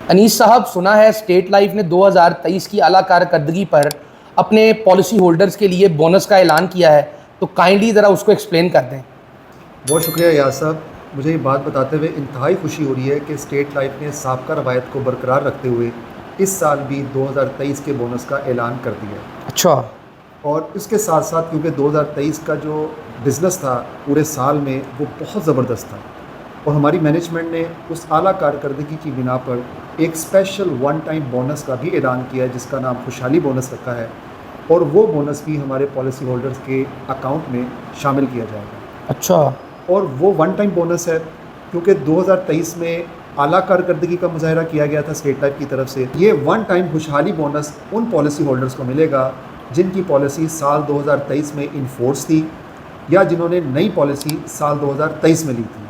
انیس صاحب، سنا ہے اسٹیٹ لائف نے 2023 کی اعلیٰ کارکردگی پر اپنے پالیسی ہولڈرز کے لیے بونس کا اعلان کیا ہے، تو کائنڈلی ذرا اس کو ایکسپلین کر دیں۔ بہت شکریہ یاس صاحب، مجھے یہ بات بتاتے ہوئے انتہائی خوشی ہو رہی ہے کہ اسٹیٹ لائف نے سابقہ روایت کو برقرار رکھتے ہوئے اس سال بھی 2023 کے بونس کا اعلان کر دیا ہے۔ اچھا، اور اس کے ساتھ ساتھ کیونکہ 2023 کا جو بزنس تھا پورے سال میں وہ بہت زبردست تھا، اور ہماری مینجمنٹ نے اس اعلیٰ کارکردگی کی بنا پر ایک اسپیشل ون ٹائم بونس کا بھی اعلان کیا ہے جس کا نام خوشحالی بونس رکھا ہے، اور وہ بونس بھی ہمارے پالیسی ہولڈرز کے اکاؤنٹ میں شامل کیا جائے گا۔ اچھا، اور وہ ون ٹائم بونس ہے کیونکہ 2023 میں اعلیٰ کارکردگی کا مظاہرہ کیا گیا تھا اسٹیٹ لائف کی طرف سے۔ یہ ون ٹائم خوشحالی بونس ان پالیسی ہولڈرز کو ملے گا جن کی پالیسی سال 2023 میں انفورس تھی، یا جنہوں نے نئی پالیسی سال 2023 میں لی تھی،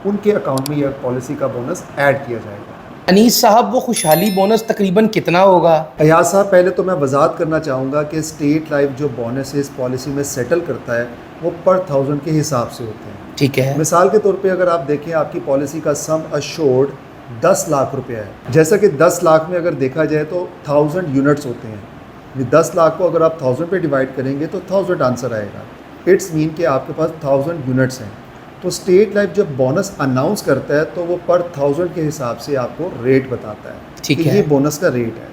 ان کے اکاؤنٹ میں یہ پالیسی کا بونس ایڈ کیا جائے گا۔ انیس صاحب، وہ خوشحالی بونس تقریباً کتنا ہوگا؟ ایاز صاحب، پہلے تو میں وضاحت کرنا چاہوں گا کہ اسٹیٹ لائف جو بونس اس پالیسی میں سیٹل کرتا ہے وہ پر 1000 کے حساب سے ہوتے ہیں۔ ٹھیک ہے، مثال کے طور پہ اگر آپ دیکھیں آپ کی پالیسی کا سم اشورڈ 10 لاکھ روپے ہے، جیسا کہ 10 لاکھ میں اگر دیکھا جائے تو 1000 یونٹس ہوتے ہیں۔ 10 لاکھ کو اگر آپ 1000 پہ ڈیوائڈ کریں گے تو 1000 آنسر آئے گا۔ اٹس مین کہ آپ کے پاس 1000 یونٹس ہیں۔ تو اسٹیٹ لائف جب بونس اناؤنس کرتا ہے تو وہ پر 1000 کے حساب سے آپ کو ریٹ بتاتا ہے ٹھیک کہ ہے، یہ بونس کا ریٹ ہے۔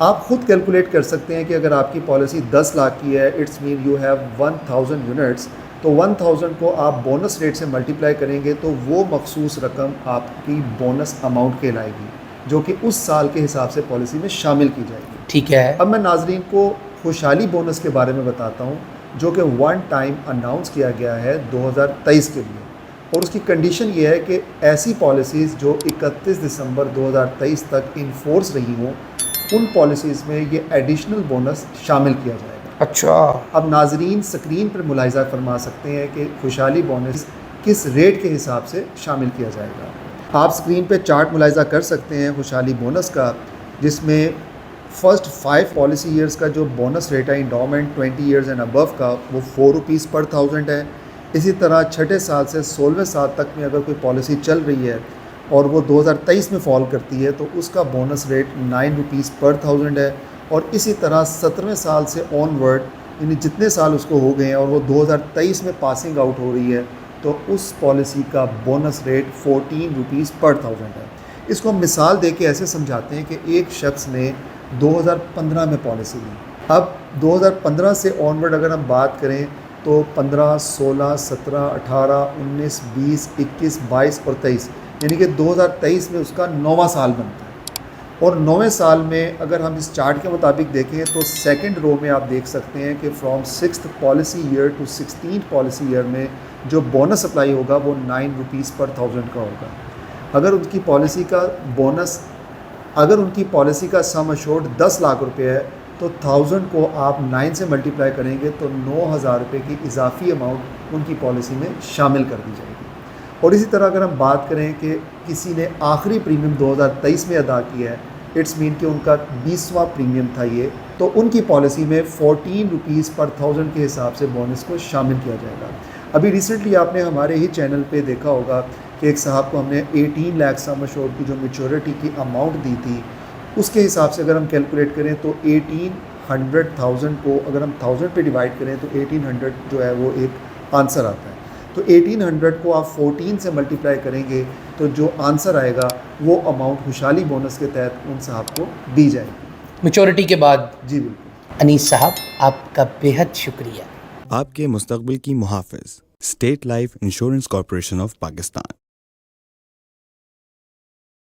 آپ خود کیلکولیٹ کر سکتے ہیں کہ اگر آپ کی پالیسی 10 لاکھ کی ہے، it's mean you have 1000 units, تو 1000 کو آپ بونس ریٹ سے ملٹیپلائی کریں گے تو وہ مخصوص رقم آپ کی بونس اماؤنٹ کہلائے گی، جو کہ اس سال کے حساب سے پالیسی میں شامل کی جائے گی۔ ٹھیک ہے۔ اب میں ناظرین کو خوشحالی بونس کے بارے میں بتاتا ہوں جو کہ ون ٹائم اناؤنس کیا گیا ہے 2023 کے لیے، اور اس کی کنڈیشن یہ ہے کہ ایسی پالیسیز جو 31 دسمبر 2023 تک انفورس رہی ہوں ان پالیسیز میں یہ ایڈیشنل بونس شامل کیا جائے گا۔ اچھا، اب ناظرین اسکرین پر ملاحظہ فرما سکتے ہیں کہ خوشحالی بونس کس ریٹ کے حساب سے شامل کیا جائے گا۔ آپ اسکرین پہ چارٹ ملاحظہ کر سکتے ہیں خوشحالی بونس کا، جس میں فرسٹ 5 پالیسی ایئرز کا جو بونس ریٹ ہے انڈومنٹ 20 ایئرز اینڈ ابو کا وہ 4 روپیز پر 1000 ہے۔ اسی طرح چھٹے سال سے 16ویں سال تک میں اگر کوئی پالیسی چل رہی ہے اور وہ 2023 میں فال کرتی ہے تو اس کا بونس ریٹ 9 روپیز پر 1000 ہے، اور اسی طرح 17ویں سال سے آن ورڈ یعنی جتنے سال اس کو ہو گئے ہیں اور وہ 2023 میں پاسنگ آؤٹ ہو رہی ہے تو اس پالیسی کا بونس ریٹ 14 روپیز پر 1000 ہے۔ اس کو ہم مثال دے کے ایسے سمجھاتے ہیں کہ ایک شخص نے 2015 میں پالیسی لی، اب 2015 سے آن ورڈ اگر ہم بات کریں تو 15، 16، 17، 18، 19، 20، 21، 22 اور 23، یعنی کہ 2023 میں اس کا 9واں سال بنتا ہے۔ اور 9ویں سال میں اگر ہم اس چارٹ کے مطابق دیکھیں تو سیکنڈ رو میں آپ دیکھ سکتے ہیں کہ from 6th policy year to 16th policy year میں جو بونس اپلائی ہوگا وہ 9 روپیز پر 1000 کا ہوگا۔ اگر ان کی پالیسی کا بونس اگر ان کی پالیسی کا سم اشورڈ 10 لاکھ روپے ہے تو 1000 کو آپ 9 سے ملٹیپلائی کریں گے تو 9000 روپے کی اضافی اماؤنٹ ان کی پالیسی میں شامل کر دی جائے گی۔ اور اسی طرح اگر ہم بات کریں کہ کسی نے آخری پریمیم 2023 میں ادا کیا ہے، اٹس مین کہ ان کا 20واں پریمیم تھا یہ، تو ان کی پالیسی میں 14 روپیز پر 1000 کے حساب سے بونس کو شامل کیا جائے گا۔ ابھی ریسنٹلی آپ نے ہمارے ہی چینل پہ دیکھا ہوگا کہ ایک صاحب کو ہم نے 18 لاکھ سم اشورڈ کی جو میچورٹی کی اماؤنٹ دی تھی، اس کے حساب سے اگر ہم کیلکولیٹ کریں تو 1800,000 کو اگر ہم 1000 پہ ڈیوائڈ کریں تو 1800 جو ہے وہ ایک آنسر آتا ہے۔ تو 1800 کو آپ 14 سے ملٹیپلائی کریں گے تو جو آنسر آئے گا وہ اماؤنٹ خوشحالی بونس کے تحت ان صاحب کو دی جائے گی میچورٹی کے بعد۔ جی بالکل۔ انیس صاحب، آپ کا بےحد شکریہ۔ آپ کے مستقبل کی محافظ، state life insurance corporation of Pakistan.